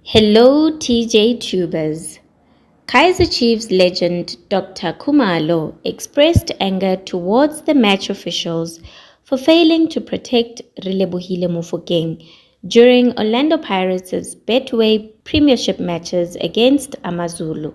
Hello, TJ Tubers. Kaiser Chiefs legend Dr. Khumalo expressed anger towards the match officials for failing to protect Relebohile Mofokeng during Orlando Pirates' Betway Premiership matches against Amazulu.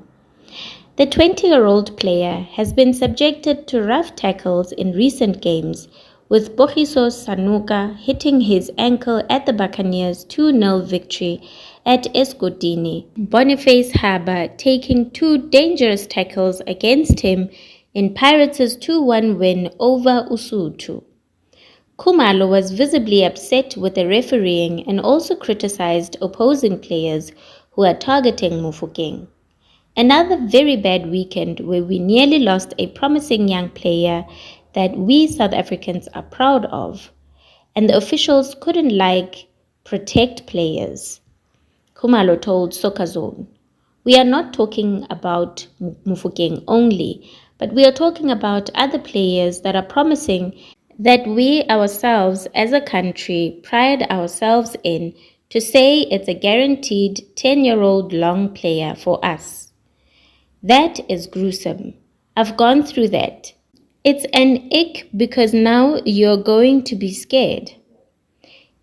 The 20-year-old player has been subjected to rough tackles in recent games, with Bogiso Sanuka hitting his ankle at the Buccaneers' 2-0 victory at Escotini, Boniface Harbour taking two dangerous tackles against him in Pirates' 2-1 win over Usutu. Khumalo was visibly upset with the refereeing and also criticized opposing players who are targeting Mofokeng. Another very bad weekend where we nearly lost a promising young player that we South Africans are proud of, and the officials couldn't protect players. Khumalo told Soccer Zone, "We are not talking about Mofokeng only, but we are talking about other players that are promising that we ourselves as a country pride ourselves in to say it's a guaranteed 10-year-old long player for us. That is gruesome. I've gone through that. It's an ick because now you're going to be scared.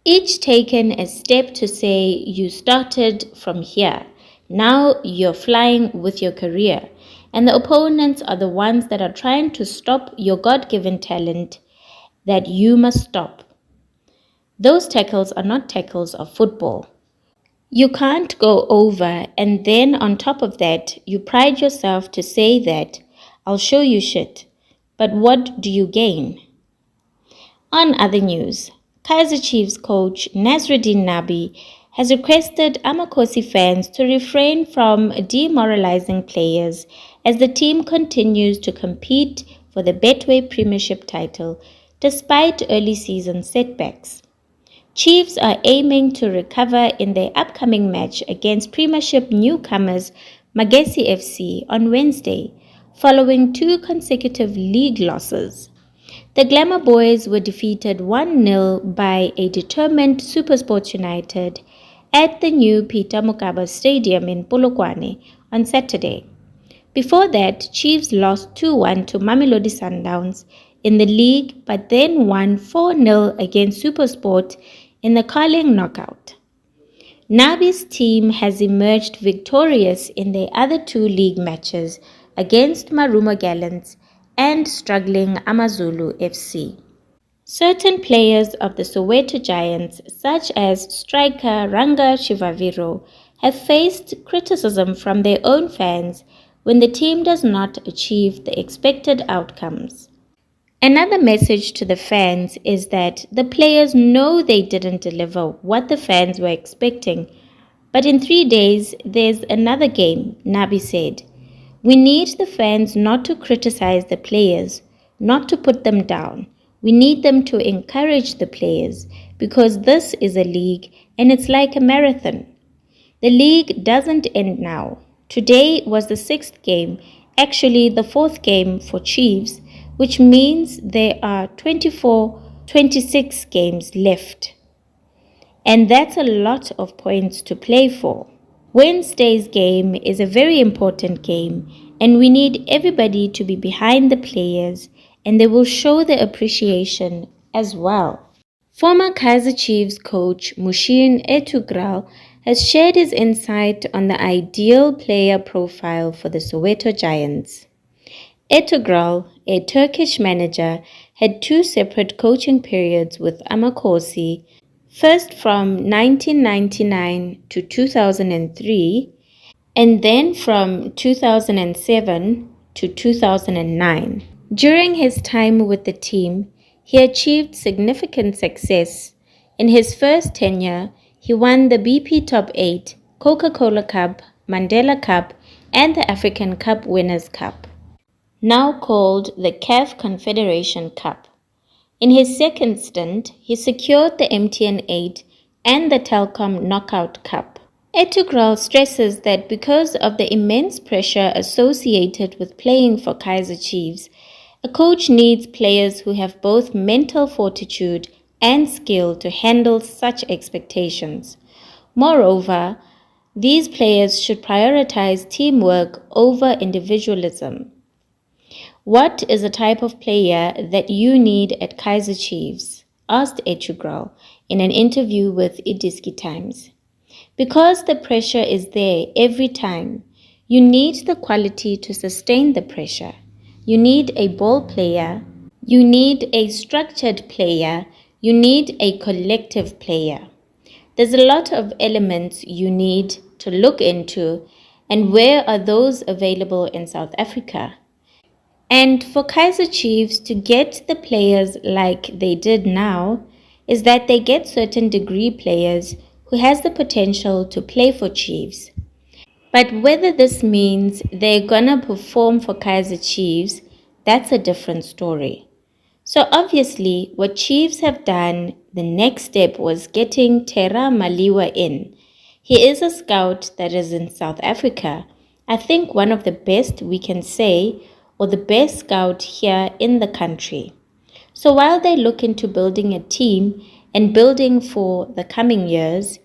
Each taken a step to say you started from here. Now you're flying with your career. And the opponents are the ones that are trying to stop your God-given talent that you must stop. Those tackles are not tackles of football. You can't go over and then on top of that, you pride yourself to say that, I'll show you shit. But what do you gain? On other news, Kaiser Chiefs coach Nasruddin Nabi has requested Amakosi fans to refrain from demoralizing players as the team continues to compete for the Betway Premiership title despite early season setbacks. Chiefs are aiming to recover in their upcoming match against Premiership newcomers Magesi FC on Wednesday, following two consecutive league losses. The Glamour Boys were defeated 1-0 by a determined SuperSport United at the new Peter Mokaba Stadium in Polokwane on Saturday. Before that, Chiefs lost 2-1 to Mamelodi Sundowns in the league but then won 4-0 against SuperSport in the Carling knockout. Nabi's team has emerged victorious in their other two league matches against Marumo Gallants and struggling Amazulu FC. Certain players of the Soweto Giants, such as striker Ranga Shivaviro, have faced criticism from their own fans when the team does not achieve the expected outcomes. Another message to the fans is that the players know they didn't deliver what the fans were expecting, but in 3 days there's another game, Nabi said. We need the fans not to criticize the players, not to put them down. We need them to encourage the players because this is a league and it's like a marathon. The league doesn't end now. Today was the 6th game, actually the 4th game for Chiefs, which means there are 26 games left. And that's a lot of points to play for. Wednesday's game is a very important game, and we need everybody to be behind the players, and they will show their appreciation as well. Former Kaiser Chiefs coach Mushin Etugral has shared his insight on the ideal player profile for the Soweto Giants. Etugral, a Turkish manager, had two separate coaching periods with Amakosi, first from 1999 to 2003, and then from 2007 to 2009. During his time with the team, he achieved significant success. In his first tenure, he won the BP Top 8, Coca-Cola Cup, Mandela Cup, and the African Cup Winners' Cup, now called the CAF Confederation Cup. In his second stint, he secured the MTN 8 and the Telkom Knockout Cup. Etugral stresses that because of the immense pressure associated with playing for Kaiser Chiefs, a coach needs players who have both mental fortitude and skill to handle such expectations. Moreover, These players should prioritize teamwork over individualism. What is the type of player that you need at Kaiser Chiefs? Asked Echugrel in an interview with Idiski Times. Because the pressure is there every time, you need the quality to sustain the pressure. You need a ball player. You need a structured player. You need a collective player. There's a lot of elements you need to look into, and where are those available in South Africa? And for Kaiser Chiefs to get the players like they did now is that they get certain degree players who has the potential to play for Chiefs. But whether this means they're gonna perform for Kaiser Chiefs, that's a different story. So obviously, what Chiefs have done, the next step was getting Tera Maliwa in. He is a scout that is in South Africa. I think one of the best we can say, or the best scout here in the country. So while they look into building a team and building for the coming years,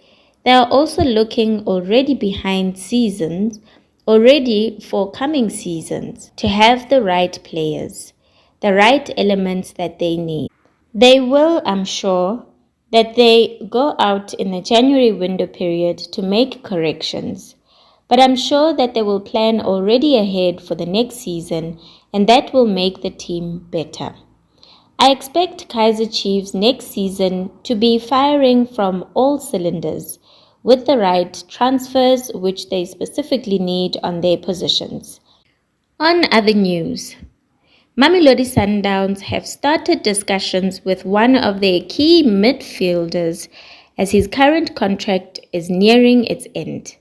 they are also looking already behind seasons, already for coming seasons, to have the right players, the right elements that they need. They will, I'm sure, that they go out in the January window period to make corrections. But I'm sure that they will plan already ahead for the next season, and that will make the team better. I expect Kaiser Chiefs next season to be firing from all cylinders with the right transfers which they specifically need on their positions. On other news, Mamelodi Sundowns have started discussions with one of their key midfielders as his current contract is nearing its end.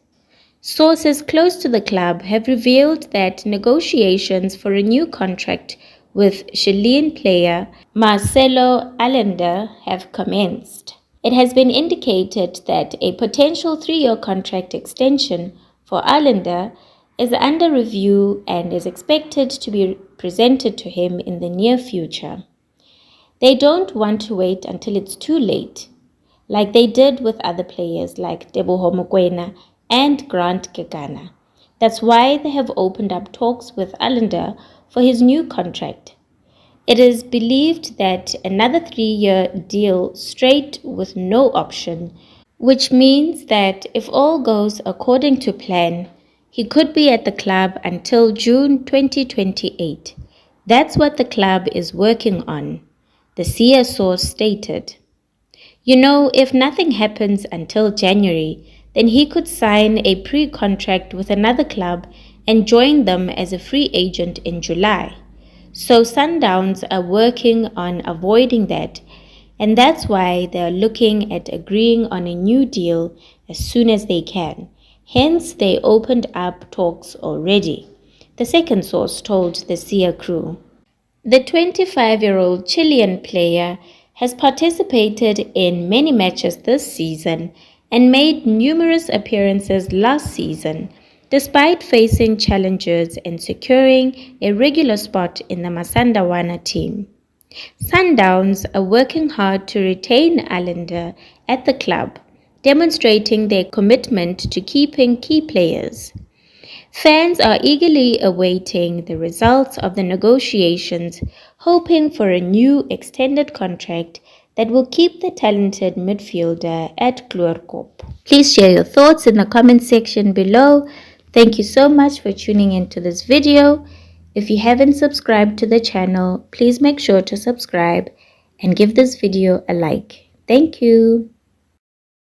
Sources close to the club have revealed that negotiations for a new contract with Chilean player Marcelo Allende have commenced. It has been indicated that a potential 3-year contract extension for Allende is under review and is expected to be presented to him in the near future. They don't want to wait until it's too late, like they did with other players like Teboho Mokoena and Grant Kekana. That's why they have opened up talks with Allende for his new contract. It is believed that another 3-year deal straight with no option, which means that if all goes according to plan, he could be at the club until June 2028. That's what the club is working on, the SIA source stated. You know, if nothing happens until January, then he could sign a pre-contract with another club and join them as a free agent in July. So Sundowns are working on avoiding that, and that's why they are looking at agreeing on a new deal as soon as they can. Hence, they opened up talks already, the second source told the SIA crew. The 25-year-old Chilean player has participated in many matches this season and made numerous appearances last season, despite facing challenges and securing a regular spot in the Masandawana team. Sundowns are working hard to retain Allende at the club, demonstrating their commitment to keeping key players. Fans are eagerly awaiting the results of the negotiations, hoping for a new extended contract that will keep the talented midfielder at Gloorkop. Please share your thoughts in the comment section below. Thank you so much for tuning into this video. If you haven't subscribed to the channel, please make sure to subscribe and give this video a like. Thank you.